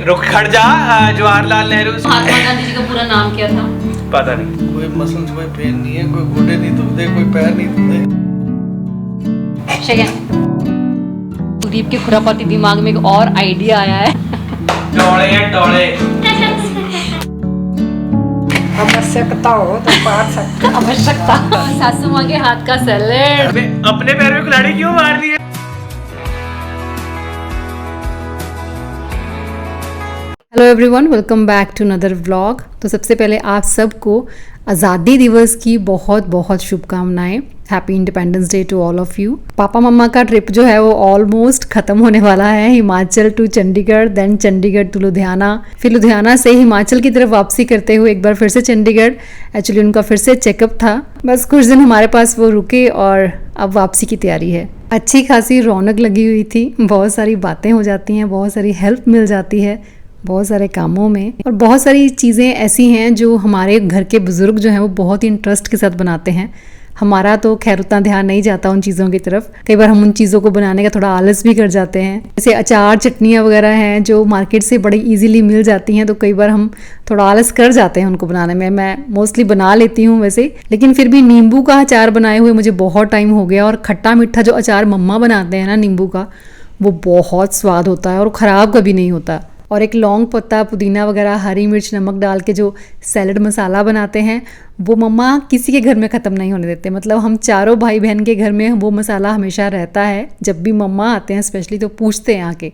रुक खड़ जा। जवाहरलाल नेहरू। महात्मा गांधी जी का पूरा नाम क्या था? पता नहीं। कोई मसल्स कोई पेन नहीं है, कोई गोडे नहीं दुखते, कोई पैर नहीं दुखते। कुलदीप के खुरापाती दिमाग में एक और आइडिया आया है। डोले हैं डोले। आवश्यकता हो तो पार सकते। आवश्यकता। सासू माँ के हाथ का सैलेड। अपने पैर में कुल्हाड़ी क्यों मार रही है? Hello everyone, welcome back to another vlog. तो सबसे पहले आप सबको आज़ादी दिवस की बहुत बहुत शुभकामनाएं। Happy independence day to all of you. पापा मम्मा का ट्रिप जो है वो ऑलमोस्ट ख़त्म होने वाला है। Himachal to Chandigarh, then Chandigarh to Ludhiana, फिर लुधियाना से हिमाचल की तरफ वापसी करते हुए एक बार फिर से चंडीगढ़। एक्चुअली उनका फिर से चेकअप था। बस कुछ दिन हमारे पास वो रुके और अब वापसी की तैयारी है। अच्छी खासी रौनक लगी हुई थी, बहुत सारी बातें हो जाती हैं, बहुत सारी हेल्प मिल जाती है बहुत सारे कामों में, और बहुत सारी चीज़ें ऐसी हैं जो हमारे घर के बुज़ुर्ग जो हैं वो बहुत ही इंटरेस्ट के साथ बनाते हैं। हमारा तो खैर उतना ध्यान नहीं जाता उन चीज़ों की तरफ। कई बार हम उन चीज़ों को बनाने का थोड़ा आलस भी कर जाते हैं। जैसे अचार चटनियाँ वगैरह हैं जो मार्केट से बड़ी इजीली मिल जाती हैं, तो कई बार हम थोड़ा आलस कर जाते हैं उनको बनाने में। मैं मोस्टली बना लेती हूँ वैसे, लेकिन फिर भी नींबू का अचार बनाए हुए मुझे बहुत टाइम हो गया। और खट्टा मीठा जो अचार मम्मा बनाते हैं ना नींबू का, वो बहुत स्वाद होता है और ख़राब कभी नहीं होता। और एक लौंग पत्ता, पुदीना वगैरह, हरी मिर्च, नमक डाल के जो सैलड मसाला बनाते हैं, वो मम्मा किसी के घर में ख़त्म नहीं होने देते। मतलब हम चारों भाई बहन के घर में वो मसाला हमेशा रहता है। जब भी मम्मा आते हैं स्पेशली तो पूछते हैं आके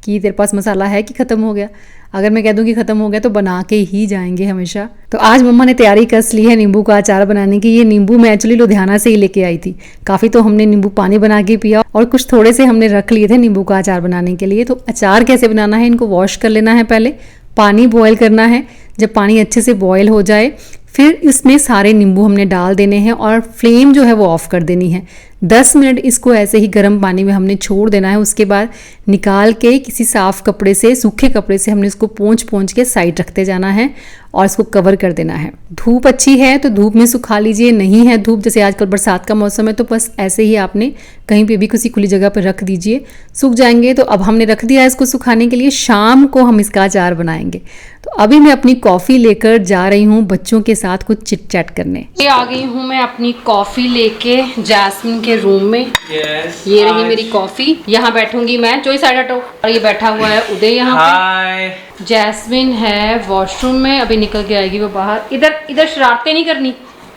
कि तेरे पास मसाला है कि ख़त्म हो गया। अगर मैं कह दूं कि ख़त्म हो गया तो बना के ही जाएंगे हमेशा। तो आज मम्मा ने तैयारी कस ली है नींबू का अचार बनाने की। ये नींबू मैं एक्चुअली लुधियाना से ही लेके आई थी। काफ़ी तो हमने नींबू पानी बना के पिया और कुछ थोड़े से हमने रख लिए थे नींबू का अचार बनाने के लिए। तो अचार कैसे बनाना है, इनको वॉश कर लेना है, पहले पानी बॉयल करना है। जब पानी अच्छे से बॉयल हो जाए फिर इसमें सारे नींबू हमने डाल देने हैं और फ्लेम जो है वो ऑफ़ कर देनी है। 10 मिनट इसको ऐसे ही गर्म पानी में हमने छोड़ देना है। उसके बाद निकाल के किसी साफ़ कपड़े से, सूखे कपड़े से हमने इसको पोंछ के साइड रखते जाना है और इसको कवर कर देना है। धूप अच्छी है तो धूप में सुखा लीजिए, नहीं है धूप, जैसे आजकल बरसात का मौसम है, तो बस ऐसे ही आपने कहीं पे भी किसी खुली जगह पर रख दीजिए, सूख जाएंगे। तो अब हमने रख दिया है इसको सुखाने के लिए। शाम को हम इसका अचार बनाएंगे। तो अभी मैं अपनी कॉफ़ी लेकर जा रही हूँ बच्चों के साथ कुछ चिट चैट करने। ये आ गई हूँ मैं अपनी कॉफ़ी लेके जैस्मिन के रूम में। ये रही मेरी कॉफ़ी। यहाँ बैठूंगी मैं, जो साइड हटो। और ये बैठा हुआ है उदय यहाँ पे। जैस्मिन है वॉशरूम में, अभी निकल के आएगी वो बाहर। इधर शरारतें नहीं करनी,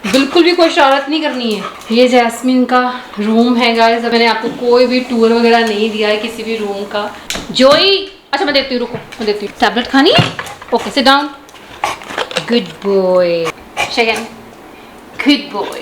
बिल्कुल भी कोई शरारत नहीं करनी है। ये जैस्मिन का रूम है गाइस। मैंने आपको कोई भी टूर वगैरह नहीं दिया है किसी भी रूम का। जोई, अच्छा मैं देती हूँ, रुको मैं देती हूँ। टैबलेट खानी है? Okay, sit down. Good boy शेगन, गुड बॉय।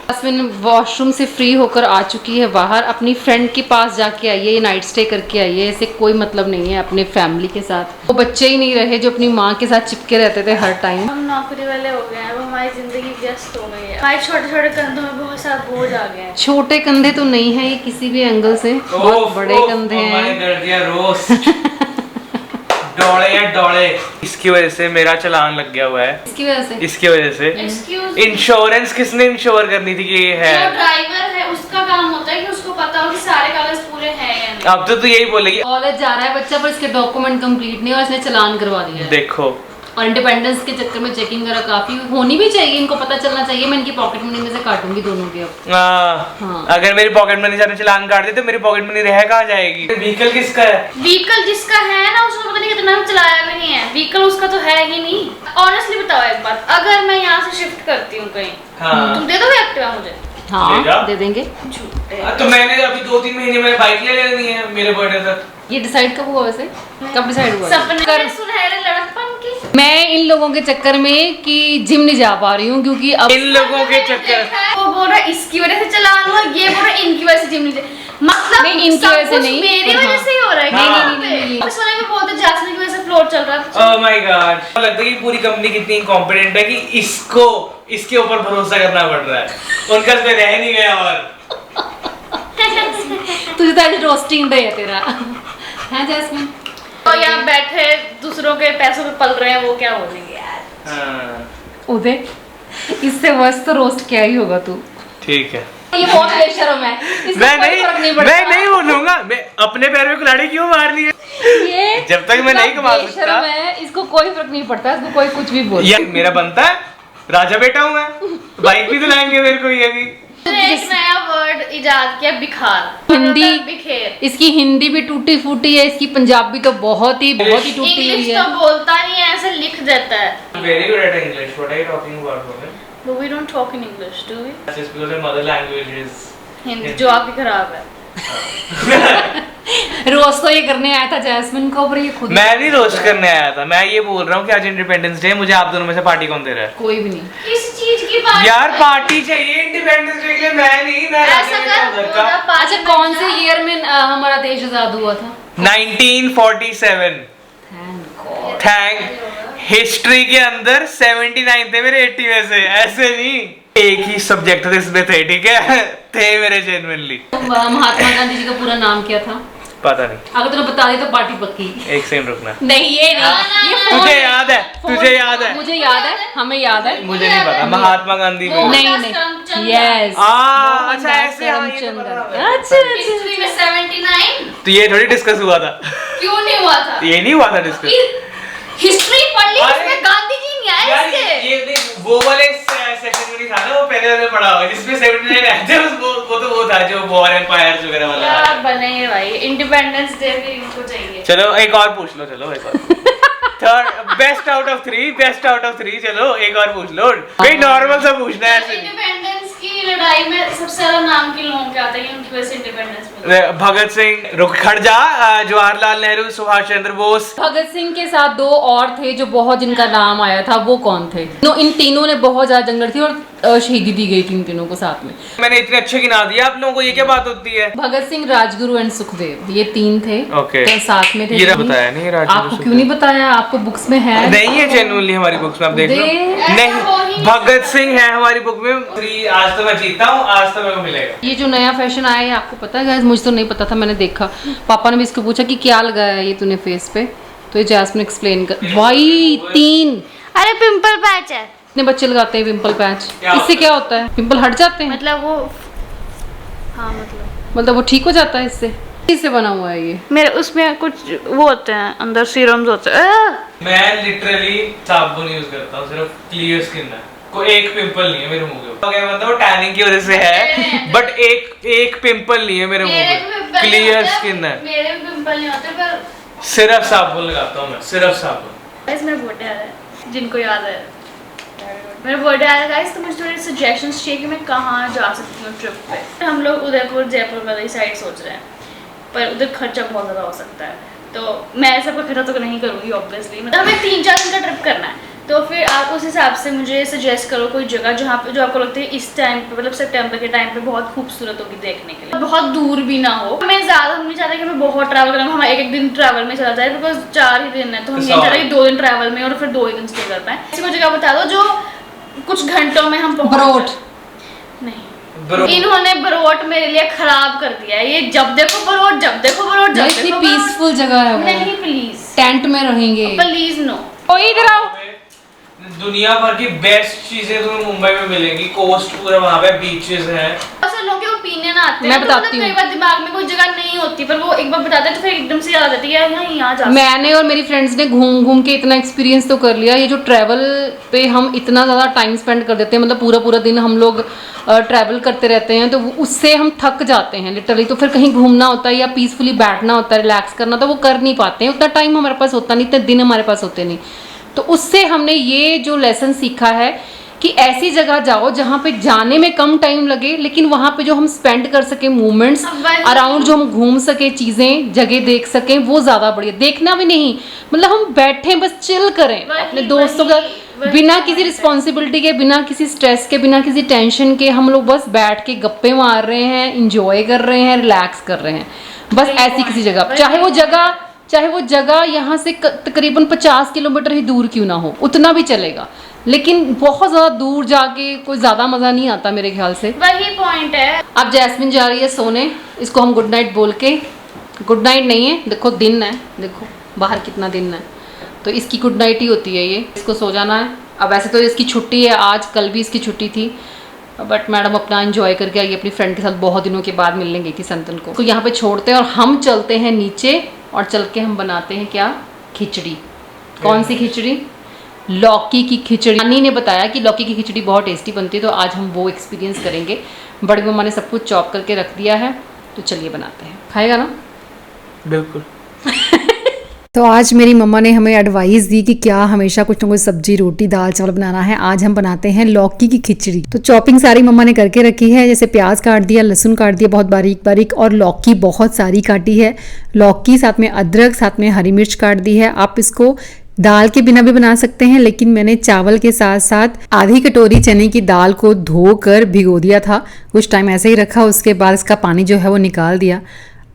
जैस्मिन वॉशरूम से फ्री होकर आ चुकी है बाहर। अपनी फ्रेंड के पास जाके आई है, ये नाइट स्टे करके आई है। ऐसे कोई मतलब नहीं है अपने फैमिली के साथ। वो बच्चे ही नहीं रहे जो अपनी माँ के साथ चिपके रहते थे हर टाइम। हम नौकरी वाले हो गए हैं, वो हमारी जिंदगी व्यस्त हो गई है। हमारे छोटे छोटे कंधों में बहुत सारा बोझ आ गया है। छोटे कंधे तो नहीं है ये किसी भी एंगल से, बहुत बड़े कंधे हैं। डोले हैं डोले। इसकी वजह से मेरा चालान लग गया हुआ है। इसकी वजह से? इसकी वजह से। इंश्योरेंस किसने इंश्योर करनी थी कि ये है? जो ड्राइवर है उसका काम होता है कि उसको पता हो कि सारे कागज पूरे हैं या नहीं। अब तो तू यही बोलेगी। कॉलेज जा रहा है बच्चा पर इसके डॉक्यूमेंट कंप्लीट नहीं और इसने चालान करवा दिया है। देखो, और इंडिपेंडेंस के चक्कर में चेकिंग वगैरह काफी होनी भी चाहिए, इनको पता चलना चाहिए। मैं इनकी पॉकेट मनी में से काटूंगी दोनों की अब। हाँ। अगर मेरी पॉकेट मनी से चालान काट दे तो मेरी पॉकेट मनी रह कहाँ जाएगी? व्हीकल किसका है? व्हीकल जिसका है ना उसको पता नहीं कितना चलाया भी नहीं है। व्हीकल उसका तो है ही नहीं। ऑनेस्टली बताओ एक बात, अगर मैं यहाँ से शिफ्ट करती हूँ कहीं, हाँ, तुम दे दोगे एक्टिवा मुझे? हाँ दे देंगे। तो मैंने अभी 2-3 महीने में बाइक ले लेनी है मेरे बर्थडे तक। ये डिसाइड कब हुआ वैसे? कब डिसाइड हुआ? सपने में सुनहरे लड़कपन की। मैं इन लोगों के चक्कर में कि जिम नहीं जा पा रही हूँ, क्योंकि अब इन लोगों के चक्कर। वो बोल रहा है इसकी वजह से चालान हुआ, ये बोल रहा है इनकी वजह से जिम नहीं। मतलब नहीं, इनकी वजह से नहीं, मेरी वजह से ही हो रहा है। नहीं। बस वाले में बोलते जैस्मिन की वजह से फ्लोर चल रहा है। ओह माय गॉड, लगता है कि पूरी कंपनी कितनी इनकॉम्पिटेंट है कि इसके ऊपर भरोसा करना पड़ रहा है। उनका इसमें रह नहीं गया। और तुझे तो आज रोस्टिंग डे है तेरा, है जैस्मिन? तो यहाँ बैठे दूसरों के पैसों पे पल रहे हैं, वो क्या बोलेंगे यार। हाँ। उदय, इससे वर्ष तो रोस्ट क्या ही होगा तू। ठीक है, ये बहुत बेशर्म है। मैं नहीं बोलूंगा। मैं अपने पैर में कुल्हाड़ी क्यों मार ली है? ये जब तक मैं नहीं कमा सकता बेशर्म है, इसको कोई फर्क नहीं पड़ता, इसको कोई कुछ भी बोले। ये मेरा बनता है, राजा बेटा हूँ मैं, बाइक भी दिलाएंगे मेरे को ये भी। एक नया वर्ड इजाद किया, बिखार। हिंदी, बिखेर। इसकी हिंदी भी टूटी फूटी है, इसकी पंजाबी तो बहुत ही टूटी हुई इंग्लिश है। तो बोलता नहीं है, ऐसे लिख देता है। Very good at English. What are you talking about, woman? But we don't talk in English, do we? That's just because our mother language is Hindi जो आपकी खराब है। रोज तो ये करने आया था जैस्मिन को, पर ये खुद मैं नहीं रोस्ट करने आया था, मैं ये बोल रहा हूँ कि आज इंडिपेंडेंस डे, मुझे आप दोनों में से पार्टी कौन दे रहा है? कोई भी नहीं। किस चीज की बात? यार पार्टी चाहिए इंडिपेंडेंस डे के लिए, मैं नहीं, मैं ऐसा कर पूरा अच्छा, कौन से ईयर में हमारा देश आजाद हुआ था? 1947। थैंक हिस्ट्री के अंदर 79 थे मेरे 80 में से, ऐसे नहीं एक ही सब्जेक्ट थे इसमें थे, ठीक है थे मेरे जेन्युइनली। महात्मा गांधी जी का पूरा नाम क्या था? पता नहीं, अगर तुम्हें बता दे तो पार्टी पक्की। एक सेकंड रुकना। नहीं ये नहीं, ये फोन तुझे याद है, तुझे याद है? मुझे याद है, हमें याद है। मुझे नहीं पता। महात्मा गांधी में नहीं नहीं, यस, अच्छा ऐसे, हाँ, ये तो पता है। अच्छा हिस्ट्री में 79 तो ये थोड़ी डिस्कस हुआ था, क्यों नहीं हुआ था? ये नहीं हुआ था डिस्कस। हिस्ट्री पढ़ ली, अरे, इसमें गांधी जी नहीं आए यार इसके। ये देख, वो वाले सेक्शन में नहीं था ना, वो पहले वाले पढ़ा होगा जिसमें 79 रहते हैं, वो तो वो था जो वॉर एम्पायर्स वगैरह वाला। यार बने भाई, इंडिपेंडेंस डे भी इनको चाहिए। चलो एक और पूछ लो, चलो एक और थर्ड बेस्ट आउट ऑफ 3, चलो एक और पूछ लो, कोई नॉर्मल सा पूछना है ऐसे। इंडिपेंडेंस की लड़ाई में सबसे ज्यादा नाम के लोगों के आते हैं, उनकी वजह से इंडिपेंडेंस मिला। भगत सिंह, रुक खड़ जा, जवाहरलाल नेहरू, सुभाष चंद्र बोस। भगत सिंह के साथ दो और थे जो बहुत, जिनका नाम आया था, वो कौन थे? इन तीनों ने बहुत ज्यादा जंग लड़ी थी और शहीदी दी गई थी इन तीनों को साथ में। मैंने इतने अच्छे गिना दिया आप लोगों को, ये क्या बात होती है? भगत सिंह, राजगुरु एंड सुखदेव, ये तीन थे। ओके। तो साथ में थे। ये बताया नहीं राजगुरु आपको क्यों नहीं बताया? आपको बुक्स में है? नहीं है जेन्युइनली हमारी बुक्स में, आप देख लो। नहीं, भगत सिंह है हमारी बुक में। आज तो मैं जीता हूँ, आज तो मेरे को मिलेगा। ये जो नया फैशन आया है आपको पता है गाइस? मुझे तो नहीं पता था, मैंने देखा। पापा ने भी इसको पूछा कि क्या लगाया है ये तूने फेस पे, तो ये जैस्मिन एक्सप्लेन कर। भाई 3 अरे पिंपल पैच है। इतने बच्चे लगाते हैं पिंपल पैच, इससे क्या होता है? पिंपल हट जाते हैं? मतलब वो, हाँ मतलब वो ठीक हो जाता है इससे? इससे बना हुआ है ये? मेरे उसमें कुछ वो होते हैं अंदर, सीरम्स होते हैं। मैं लिटरली साबुन यूज करता हूँ, सिर्फ क्लियर स्किन है, कोई एक पिंपल नहीं है मेरे मुंह के ऊपर। मतलब वो टैनिंग की वजह से है, बट एक पिंपल नहीं है मेरे मुंह पे, क्लियर स्किन है। मेरे भी पिंपल नहीं होते, पर सिर्फ साबुन लगाता हूँ मैं, सिर्फ साबुन। गाइस मेरा बर्थडे आ रहा है, जिनको याद है मेरा बर्थडे आ रहा है गाइस, तो मुझे थोड़े सजेशंस चाहिए कि मैं कहाँ जा सकती हूँ ट्रिप पे। हम लोग उदयपुर जयपुर वाली साइड सोच रहे हैं, पर उधर खर्चा बहुत ज़्यादा हो सकता है, तो मैं सबका खर्चा तो नहीं करूँगी ऑब्वियसली। मतलब हमें 3-4 दिन का ट्रिप करना है, तो फिर आप उस हिसाब से मुझे सजेस्ट करो कोई जगह जहाँ पे, जो आपको लगता है इस टाइम पे, मतलब सितंबर के टाइम पे बहुत खूबसूरत होगी देखने के लिए, बहुत दूर भी ना हो। हमें ज़्यादा, हम नहीं चाहते कि हमें बहुत ट्रैवल करना, हमारा एक दिन ट्रैवल में चला जाए, बिकॉज 4 ही दिन है, तो हम नहीं चाहते कि 2 दिन ट्रैवल में और फिर 2 ही दिन स्टे कर पाए। ऐसी कोई जगह बता दो जो कुछ घंटों में हम बरोट। नहीं, इन्होंने बरोट मेरे लिए खराब कर दिया है। ये जब देखो बरोट, जब देखो बरोट, जब इतनी देखो पीसफुल जगह है वो। नहीं प्लीज, टेंट में रहेंगे। Please no. ओए इधर आओ। दुनिया भर की बेस्ट चीजें तुम्हें मुंबई में मिलेंगी, कोस्ट पूरा वहाँ पे, बीचेस हैं। ऐसे लोगों के ओपिनियन आते हैं, मैं तो बताती मतलब कई बार दिमाग में कोई जगह नहीं होती, पर वो एक बार बताते हैं तो फिर एकदम से याद आ जाती है यार यहाँ जा। मैंने और मेरी फ्रेंड्स ने घूम घूम के इतना एक्सपीरियंस तो कर लिया। ये जो ट्रैवल पे हम इतना ज़्यादा टाइम स्पेंड कर देते हैं, मतलब पूरा पूरा दिन हम लोग ट्रैवल करते रहते हैं, तो उससे हम थक जाते हैं लिटरली। तो फिर कहीं घूमना होता है या पीसफुली बैठना होता है, रिलैक्स करना, तो वो कर नहीं पाते हैं। उतना टाइम हमारे पास होता नहीं, इतने दिन हमारे पास होते नहीं। तो उससे हमने ये जो लेसन सीखा है कि ऐसी जगह जाओ जहाँ पे जाने में कम टाइम लगे, लेकिन वहाँ पे जो हम स्पेंड कर सके मोमेंट्स अराउंड, जो हम घूम सके, चीज़ें जगह देख सकें, वो ज़्यादा बढ़िया। देखना भी नहीं, मतलब हम बैठे बस चिल करें अपने दोस्तों का, बिना किसी रिस्पॉन्सिबिलिटी के, बिना किसी स्ट्रेस के, बिना किसी टेंशन के, हम लोग बस बैठ के गप्पे मार रहे हैं, इंजॉय कर रहे हैं, रिलैक्स कर रहे हैं, बस ऐसी किसी जगह। चाहे वो जगह यहाँ से तकरीबन 50 किलोमीटर ही दूर क्यों ना हो, उतना भी चलेगा, लेकिन बहुत ज़्यादा दूर जाके कोई ज़्यादा मज़ा नहीं आता मेरे ख्याल से। वही पॉइंट है। अब जैस्मिन जा रही है सोने, इसको हम गुड नाइट बोल के, गुड नाइट नहीं है, देखो दिन है, देखो बाहर कितना दिन है, तो इसकी गुड नाइट ही होती है ये, इसको सो जाना है। अब वैसे तो इसकी छुट्टी है आज, कल भी इसकी छुट्टी थी, बट मैडम अपना एंजॉय करके आई, अपनी फ्रेंड के साथ बहुत दिनों के बाद मिलने गई थी संतन को। तो यहाँ पे छोड़ते हैं और हम चलते हैं नीचे और चल के हम बनाते हैं क्या, खिचड़ी। कौन सी खिचड़ी? लौकी की खिचड़ी। नानी ने बताया कि लौकी की खिचड़ी बहुत टेस्टी बनती है, तो आज हम वो एक्सपीरियंस करेंगे। बड़ी मम्मा ने सब कुछ चॉप करके रख दिया है, तो चलिए बनाते हैं। खाएगा ना? बिल्कुल। तो आज मेरी मम्मा ने हमें एडवाइस दी कि क्या हमेशा कुछ ना कुछ सब्जी, रोटी, दाल, चावल बनाना है। आज हम बनाते हैं लौकी की खिचड़ी। तो चॉपिंग सारी मम्मा ने करके रखी है, जैसे प्याज काट दिया, लहसुन काट दिया बहुत बारीक बारीक, और लौकी बहुत सारी काटी है। लौकी, साथ में अदरक, साथ में हरी मिर्च काट दी है। आप इसको दाल के बिना भी बना सकते हैं, लेकिन मैंने चावल के साथ साथ आधी कटोरी चने की दाल को धोकर भिगो दिया था, कुछ टाइम ऐसे ही रखा, उसके बाद इसका पानी जो है वो निकाल दिया।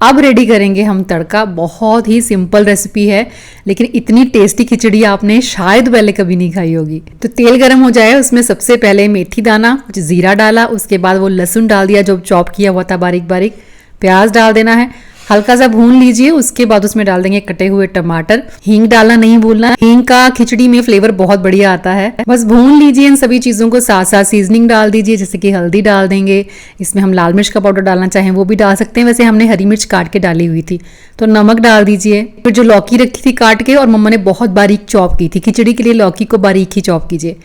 अब रेडी करेंगे हम तड़का। बहुत ही सिंपल रेसिपी है, लेकिन इतनी टेस्टी खिचड़ी आपने शायद पहले कभी नहीं खाई होगी। तो तेल गरम हो जाए, उसमें सबसे पहले मेथी दाना, कुछ जीरा डाला, उसके बाद वो लहसुन डाल दिया जो चॉप किया हुआ था बारीक बारीक, प्याज डाल देना है, हल्का सा भून लीजिए। उसके बाद उसमें डाल देंगे कटे हुए टमाटर, हींग डालना नहीं भूलना, हींग का खिचड़ी में फ्लेवर बहुत बढ़िया आता है। बस भून लीजिए इन सभी चीजों को, साथ साथ सीजनिंग डाल दीजिए, जैसे कि हल्दी डाल देंगे, इसमें हम लाल मिर्च का पाउडर डालना चाहें वो भी डाल सकते हैं, वैसे हमने हरी मिर्च काट के डाली हुई थी। तो नमक डाल दीजिए। फिर जो लौकी रखी थी काट के, और मम्मा ने बहुत बारीक चॉप की थी, खिचड़ी के लिए लौकी को बारीक ही चॉप कीजिए,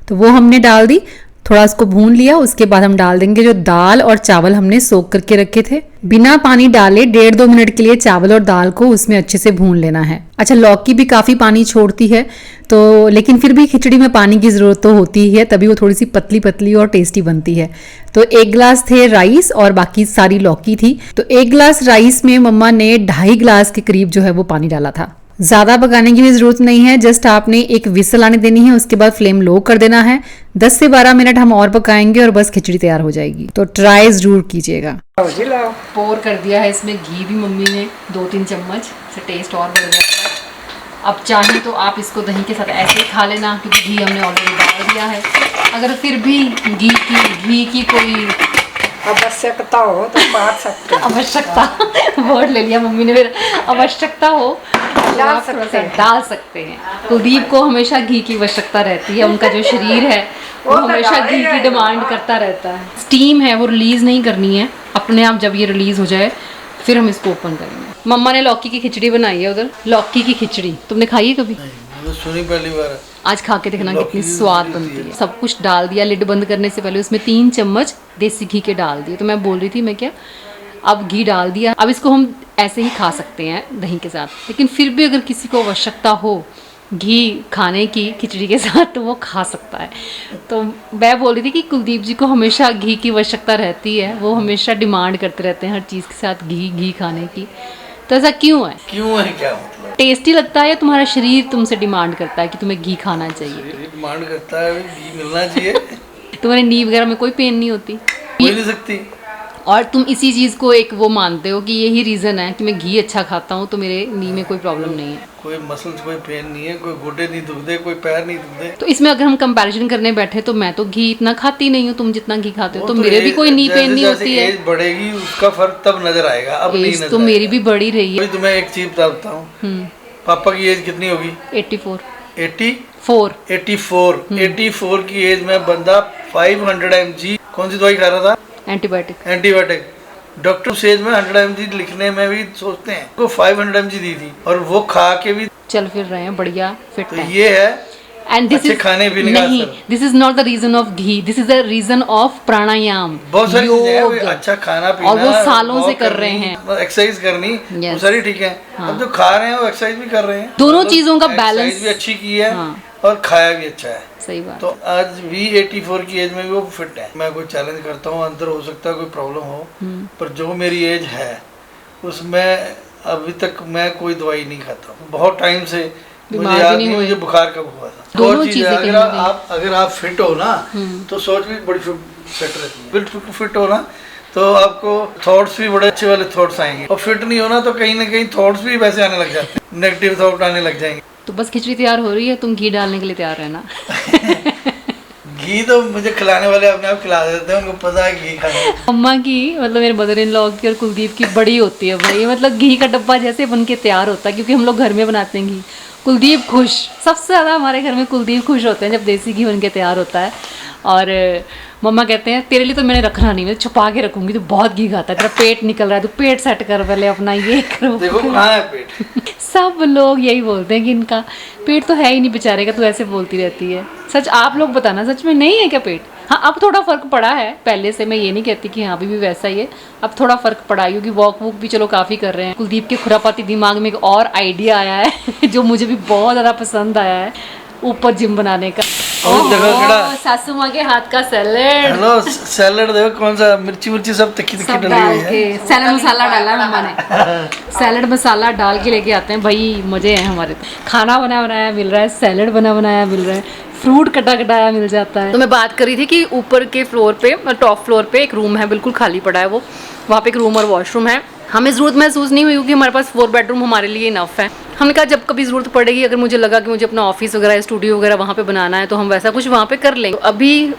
तो वो हमने डाल दी। थोड़ा उसको भून लिया, उसके बाद हम डाल देंगे जो दाल और चावल हमने सोक करके रखे थे। बिना पानी डाले 1.5-2 मिनट के लिए चावल और दाल को उसमें अच्छे से भून लेना है। अच्छा, लौकी भी काफी पानी छोड़ती है, तो लेकिन फिर भी खिचड़ी में पानी की जरूरत तो होती ही है, तभी वो थोड़ी सी पतली पतली और टेस्टी बनती है। तो 1 गिलास थे राइस और बाकी सारी लौकी थी। तो 1 गिलास राइस में मम्मा ने 2.5 गिलास के करीब जो है वो पानी डाला था। ज़्यादा पकाने की भी ज़रूरत नहीं है, जस्ट आपने एक विसल आने देनी है, उसके बाद फ्लेम लो कर देना है। 10 से 12 मिनट हम और पकाएंगे और बस खिचड़ी तैयार हो जाएगी। तो ट्राई जरूर कीजिएगा। जी लाओ। पोर कर दिया है इसमें घी भी मम्मी ने 2-3 चम्मच, से टेस्ट और बढ़ जाएगा। अब चाहे तो आप इसको दही के साथ ऐसे ही खा लेना, क्योंकि घी हमने ऑलरेडी डाल दिया है। अगर फिर भी घी की कोई आवश्यकता हो तो बांट सकते हैं। आवश्यकता वर्ड ले लिया मम्मी ने, फिर आवश्यकता हो तो आप थोड़ा सा डाल सकते हैं। कुलदीप को हमेशा घी की आवश्यकता रहती है, उनका जो शरीर है वो हमेशा घी की डिमांड करता रहता है। स्टीम है वो रिलीज नहीं करनी है, अपने आप जब ये रिलीज हो जाए फिर हम इसको ओपन करेंगे। मम्मा ने लौकी की खिचड़ी बनाई है उधर। लौकी की खिचड़ी तुमने खाई है कभी? तो सुनी पहली बार। आज खा के देखना कितनी स्वाद बनती है। सब कुछ डाल दिया, लिड बंद करने से पहले उसमें 3 चम्मच देसी घी के डाल दिए। तो मैं बोल रही थी मैं क्या, अब घी डाल दिया। अब इसको हम ऐसे ही खा सकते हैं दही के साथ, लेकिन फिर भी अगर किसी को आवश्यकता हो घी खाने की खिचड़ी के साथ तो वो खा सकता है। तो मैं बोल रही थी कि कुलदीप जी को हमेशा घी की आवश्यकता रहती है, वो हमेशा डिमांड करते रहते हैं हर चीज़ के साथ घी खाने की। तो ऐसा क्यों है? क्यों है क्या मतलब? टेस्टी लगता है या तुम्हारा शरीर तुमसे डिमांड करता है कि तुम्हें घी खाना चाहिए? डिमांड करता है घी मिलना चाहिए। तुम्हारे नी वगैरह में कोई पेन नहीं होती? कोई नहीं सकती। और तुम इसी चीज़ को एक वो मानते हो कि यही रीज़न है कि मैं घी अच्छा खाता हूँ तो मेरे नी में कोई प्रॉब्लम नहीं है। कोई मसल्स कोई पेन नहीं है, कोई गोडे नहीं दुखते, कोई पैर नहीं दुखते। तो इसमें अगर हम कंपैरिजन करने बैठे तो मैं तो घी इतना खाती नहीं हूँ, तुम जितना घी खाते हो, तो मेरे भी कोई नी पेन नहीं होती है। एज बढ़ेगी उसका फर्क तब नजर आएगा, अब नहीं नजर तो मेरी भी बढ़ी रही है। तुम्हें एक चीज बताता हूँ, पापा की एज कितनी होगी? 84 84 की एज में बंदा 500 mg कौन सी दवाई खा रहा था? एंटीबायोटिक। डॉक्टर उस एज में 100 mg लिखने में भी सोचते हैं, को 500 mg दी थी और वो खा के भी चल फिर रहे हैं, बढ़िया फिट तो है। ये है एंड दिस अच्छे इज खाने पीने का नहीं, असर। This is not the reason of ghee, this is the reason of pranayama, बहुत सारी चीजें हैं, योग। अच्छा खाना पीना और वो सालों से walk कर रहे करनी, हैं। एक्सरसाइज करनी, वो Yes. सारी ठीक है। हाँ। अब जो खा रहे हैं वो एक्सरसाइज भी कर रहे हैं, दोनों मतलब चीजों का एक्सरसाइज balance। भी अच्छी की है हाँ। और खाया भी अच्छा है। सही बात। तो आज भी 84 की एज में भी वो फिट है। मैं कोई चैलेंज करता हूँ, अंदर हो सकता है कोई प्रॉब्लम हो, पर जो मेरी एज है उसमें अभी तक मैं कोई दवाई नहीं खाता हूँ बहुत टाइम से। मुझे याद नहीं मुझे बुखार कब हुआ था। दोनों और चीज़ है, चीजें अगर आप फिट हो ना तो सोच भी बड़ी फिट रहती है। बिल्कुल फिट हो ना तो आपको थॉट्स भी बड़े अच्छे वाले थॉट्स आएंगे, और फिट नहीं होना तो कहीं ना कहीं थॉट्स भी वैसे आने लग जाते हैं, नेगेटिव थॉट आने लग जाएंगे। तो बस खिचड़ी तैयार हो रही है, तुम घी डालने के लिए तैयार रहना। घी तो मुझे खिलाने वाले अपने आप खिला देते हैं, उनको पता है घी खाना। अम्मा की मतलब मेरे मदर इन लॉ की और कुलदीप की बड़ी होती है भाई, मतलब घी का डब्बा जैसे बन के तैयार होता है, क्योंकि हम लोग घर में बनाते हैं घी। कुलदीप खुश, सबसे ज़्यादा हमारे घर में कुलदीप खुश होते हैं जब देसी घी बन के तैयार होता है। और मम्मा कहते हैं तेरे लिए तो मैंने रखना नहीं, मैं छुपा के रखूंगी, तो बहुत घी खाता है, तेरा पेट निकल रहा है, तो पेट सेट कर पहले अपना, ये करो। देखो कहाँ है पेट। सब लोग यही बोलते हैं कि इनका पेट तो है ही नहीं बेचारे का, तू ऐसे बोलती रहती है। सच आप लोग बताना, सच में नहीं है क्या पेट? हाँ अब थोड़ा फ़र्क पड़ा है पहले से, मैं ये नहीं कहती कि हाँ अभी भी वैसा ही है, अब थोड़ा फ़र्क पड़ा है क्योंकि वॉक वूक भी चलो काफ़ी कर रहे हैं। कुलदीप के खुरापाती दिमाग में एक और आइडिया आया है जो मुझे भी बहुत ज़्यादा पसंद आया है, ऊपर जिम बनाने का। और देखो केड़ा सासू माँ के हाथ का सैलेड, हेलो सैलेड देखो कौन सा, मिर्ची मिर्ची सब तिखी तिखी सब डली डाल हुई है। के सैलेड मसाला डाला है मम्मा ने, सैलेड मसाला डाल के लेके आते हैं भाई, मजे हैं हमारे। तो खाना बना बनाया मिल रहा है, सैलेड बना बनाया मिल रहा है, फ्रूट कटा कटाया मिल जाता है। तो मैं बात कर रही थी कि ऊपर के फ्लोर पे, टॉप फ्लोर पे एक रूम है बिल्कुल खाली पड़ा है, वो वहाँ पे एक रूम और वॉशरूम है। हमें ज़रूरत महसूस नहीं हुई क्योंकि हमारे पास 4 बेडरूम हमारे लिए इनफ है। हमने कहा जब कभी ज़रूरत पड़ेगी, अगर मुझे लगा कि मुझे अपना ऑफिस वगैरह स्टूडियो वगैरह वहाँ पे बनाना है तो हम वैसा कुछ वहाँ पे कर लेंगे। तो अभी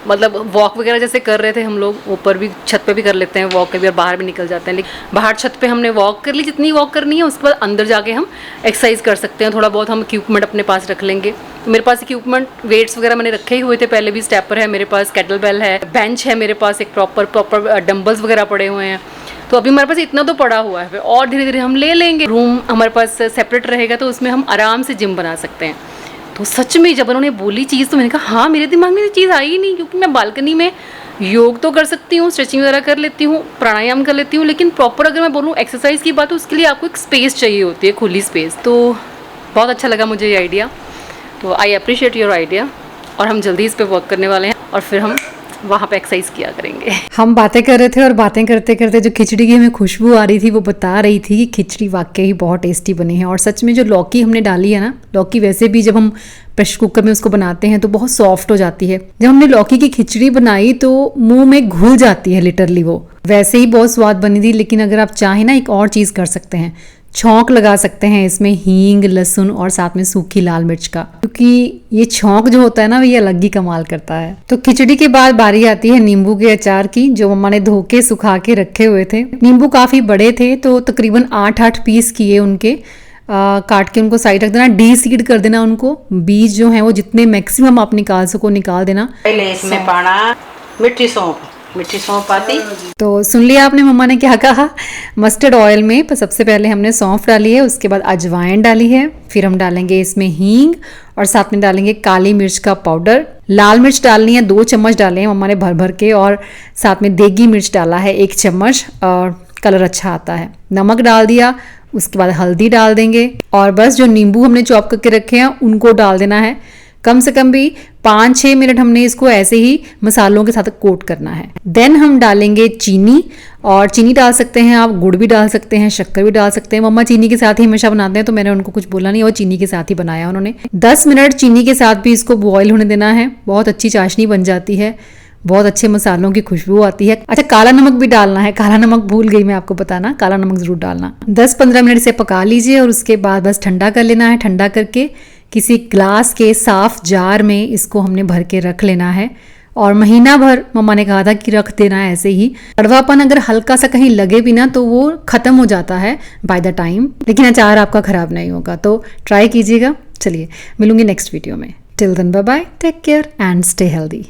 मतलब वॉक वगैरह जैसे कर रहे थे हम लोग, ऊपर भी छत पे भी कर लेते हैं वॉक, कभी बाहर भी निकल जाते हैं, लेकिन बाहर छत पे हमने वॉक कर ली जितनी वॉक करनी है, उसके बाद अंदर जाके हम एक्सरसाइज कर सकते हैं। थोड़ा बहुत हम इक्विपमेंट अपने पास रख लेंगे। तो मेरे पास इक्विपमेंट वेट्स वगैरह मैंने रखे ही हुए थे पहले भी, स्टेपर है मेरे पास, केटल बेल है, बेंच है मेरे पास, एक प्रॉपर डम्बल्स वगैरह पड़े हुए हैं। तो अभी हमारे पास इतना तो पड़ा हुआ है और धीरे धीरे हम ले लेंगे। रूम हमारे पास सेपरेट रहेगा तो उसमें हम आराम से जिम बना सकते हैं। तो सच में जब उन्होंने बोली चीज़ तो मैंने कहा हाँ, मेरे दिमाग में ये चीज़ आई ही नहीं, क्योंकि मैं बालकनी में योग तो कर सकती हूँ, स्ट्रेचिंग वगैरह कर लेती हूँ, प्राणायाम कर लेती हूँ, लेकिन प्रॉपर अगर मैं बोलूँ एक्सरसाइज की बात, तो उसके लिए आपको एक स्पेस चाहिए होती है, खुली स्पेस। तो बहुत अच्छा लगा मुझे ये आइडिया, तो आई अप्रिशिएट योर आइडिया। और हम जल्दी इस पर वर्क करने वाले हैं और फिर हम वहाँ पे एक्सरसाइज किया करेंगे। हम बातें कर रहे थे और बातें करते करते जो खिचड़ी की हमें खुशबू आ रही थी, वो बता रही थी कि खिचड़ी वाकई ही बहुत टेस्टी बनी है। और सच में जो लौकी हमने डाली है ना, लौकी वैसे भी जब हम प्रेशर कुकर में उसको बनाते हैं तो बहुत सॉफ्ट हो जाती है। जब हमने लौकी की खिचड़ी बनाई तो मुंह में घुल जाती है लिटरली, वो वैसे ही बहुत स्वाद बनी थी। लेकिन अगर आप चाहें ना, एक और चीज़ कर सकते हैं, छौंक लगा सकते हैं इसमें हींग, लहसुन और साथ में सूखी लाल मिर्च का, क्योंकि ये छौंक जो होता है ना, ये अलग ही कमाल करता है। तो खिचड़ी के बाद बारी आती है नींबू के अचार की, जो मम्मा ने धो के सुखा के रखे हुए थे। नींबू काफ़ी बड़े थे तो तकरीबन 8-8 पीस किए उनके, काट के उनको साइड रख देना, डी सीड कर देना उनको, बीज जो है वो जितने मैक्सिमम आप निकाल सको निकाल देना। पहले इसमें पाना मिट्टी सौंफ आती। तो सुन लिया आपने मम्मा ने क्या कहा। मस्टर्ड ऑयल में पर सबसे पहले हमने सौंफ डाली है, उसके बाद अजवाइन डाली है, फिर हम डालेंगे इसमें हींग और साथ में डालेंगे काली मिर्च का पाउडर। लाल मिर्च डालनी है, 2 चम्मच डाले हैं मम्मा ने भर भर के, और साथ में देगी मिर्च डाला है 1 चम्मच, और कलर अच्छा आता है। नमक डाल दिया, उसके बाद हल्दी डाल देंगे और बस जो नींबू हमने चॉप करके रखे हैं उनको डाल देना है। कम से कम भी 5-6 मिनट हमने इसको ऐसे ही मसालों के साथ कोट करना है। देन हम डालेंगे चीनी, और चीनी डाल सकते हैं आप, गुड़ भी डाल सकते हैं, शक्कर भी डाल सकते हैं। मम्मा चीनी के साथ ही हमेशा बनाते हैं तो मैंने उनको कुछ बोला नहीं, वो चीनी के साथ ही बनाया उन्होंने। 10 मिनट चीनी के साथ भी इसको बॉयल होने देना है, बहुत अच्छी चाशनी बन जाती है, बहुत अच्छे मसालों की खुशबू आती है। अच्छा, काला नमक भी डालना है, काला नमक भूल गई मैं आपको बताना, काला नमक जरूर डालना। 10-15 मिनट से पका लीजिए और उसके बाद बस ठंडा कर लेना है। ठंडा करके किसी ग्लास के साफ जार में इसको हमने भर के रख लेना है, और महीना भर मम्मा ने कहा था कि रख देना है ऐसे ही। कड़वापन अगर हल्का सा कहीं लगे भी ना तो वो खत्म हो जाता है बाय द टाइम, लेकिन अचार आपका खराब नहीं होगा, तो ट्राई कीजिएगा। चलिए मिलूंगी नेक्स्ट वीडियो में, till then bye bye, take care and stay healthy.